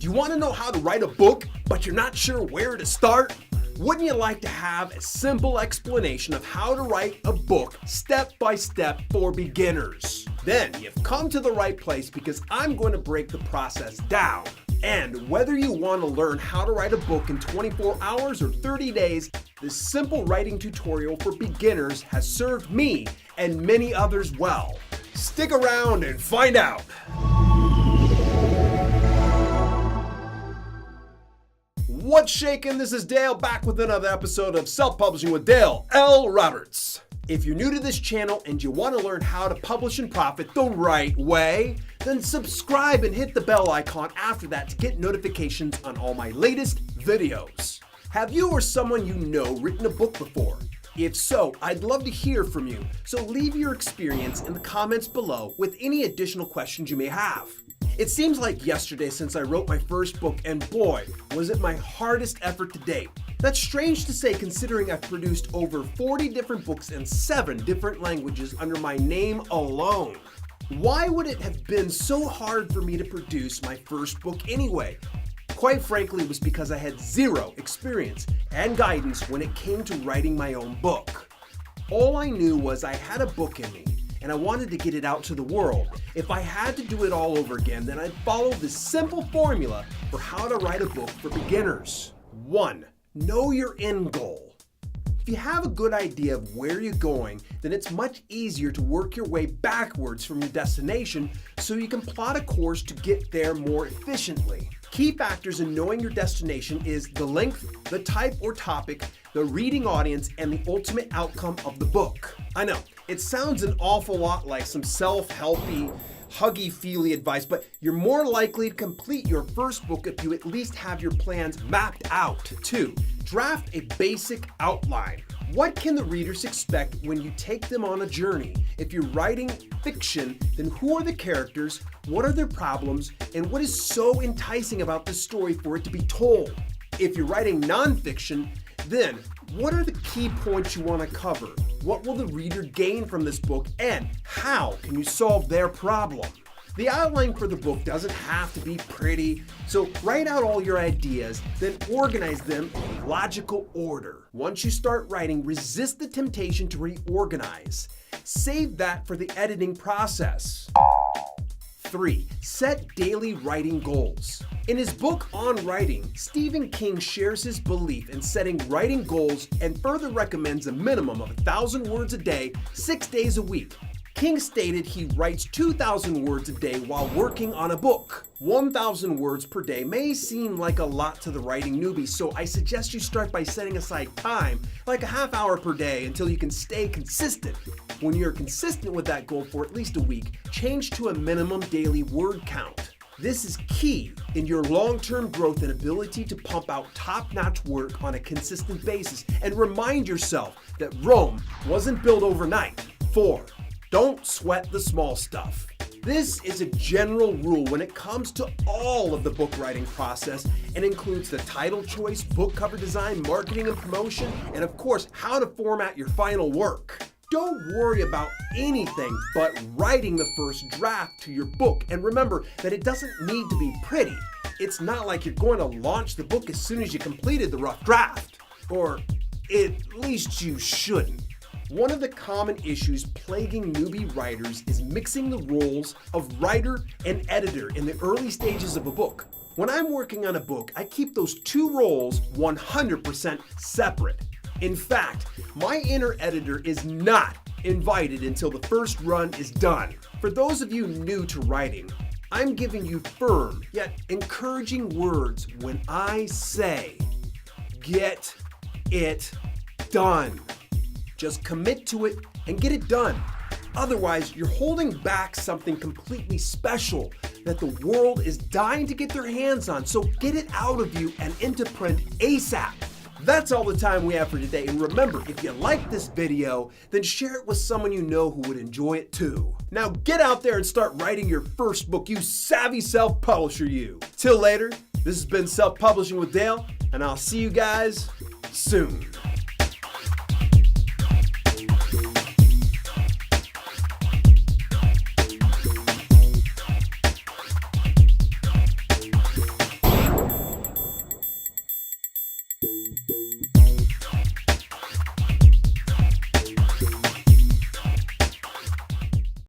Do you want to know how to write a book, but you're not sure where to start? Wouldn't you like to have a simple explanation of how to write a book step by step for beginners? Then you've come to the right place because I'm going to break the process down. And whether you want to learn how to write a book in 24 hours or 30 days, this simple writing tutorial for beginners has served me and many others well. Stick around and find out. What's shaking? This is Dale back with another episode of Self-Publishing with Dale L. Roberts. If you're new to this channel and you want to learn how to publish and profit the right way, then subscribe and hit the bell icon after that to get notifications on all my latest videos. Have you or someone you know written a book before? If so, I'd love to hear from you, so leave your experience in the comments below with any additional questions you may have. It seems like yesterday since I wrote my first book, and boy, was it my hardest effort to date. That's strange to say considering I've produced over 40 different books in 7 different languages under my name alone. Why would it have been so hard for me to produce my first book anyway? Quite frankly, it was because I had zero experience and guidance when it came to writing my own book. All I knew was I had a book in me, and I wanted to get it out to the world. If I had to do it all over again, then I'd follow this simple formula for how to write a book for beginners. 1. Know your end goal. If you have a good idea of where you're going, then it's much easier to work your way backwards from your destination so you can plot a course to get there more efficiently. Key factors in knowing your destination is the length, the type or topic, the reading audience, and the ultimate outcome of the book. I know, it sounds an awful lot like some self-helpy, huggy-feely advice, but you're more likely to complete your first book if you at least have your plans mapped out. 2. Draft a basic outline. What can the readers expect when you take them on a journey? If you're writing fiction, then who are the characters, what are their problems, and what is so enticing about the story for it to be told? If you're writing nonfiction, then what are the key points you want to cover? What will the reader gain from this book, and how can you solve their problem? The outline for the book doesn't have to be pretty, so write out all your ideas, then organize them in logical order. Once you start writing, resist the temptation to reorganize. Save that for the editing process. 3. Set daily writing goals. In his book On Writing, Stephen King shares his belief in setting writing goals and further recommends a minimum of 1,000 words a day, 6 days a week. King stated he writes 2,000 words a day while working on a book. 1,000 words per day may seem like a lot to the writing newbie, so I suggest you start by setting aside time, like a half hour per day, until you can stay consistent. When you're consistent with that goal for at least a week, change to a minimum daily word count. This is key in your long-term growth and ability to pump out top-notch work on a consistent basis, and remind yourself that Rome wasn't built overnight. 4. Don't sweat the small stuff. This is a general rule when it comes to all of the book writing process and includes the title choice, book cover design, marketing and promotion, and of course, how to format your final work. Don't worry about anything but writing the first draft to your book, and remember that it doesn't need to be pretty. It's not like you're going to launch the book as soon as you completed the rough draft, or at least you shouldn't. One of the common issues plaguing newbie writers is mixing the roles of writer and editor in the early stages of a book. When I'm working on a book, I keep those 2 roles 100% separate. In fact, my inner editor is not invited until the first run is done. For those of you new to writing, I'm giving you firm yet encouraging words when I say, get it done. Just commit to it and get it done. Otherwise, you're holding back something completely special that the world is dying to get their hands on. So get it out of you and into print ASAP. That's all the time we have for today. And remember, if you like this video, then share it with someone you know who would enjoy it too. Now get out there and start writing your first book, you savvy self-publisher you. Till later, this has been Self-Publishing with Dale, and I'll see you guys soon.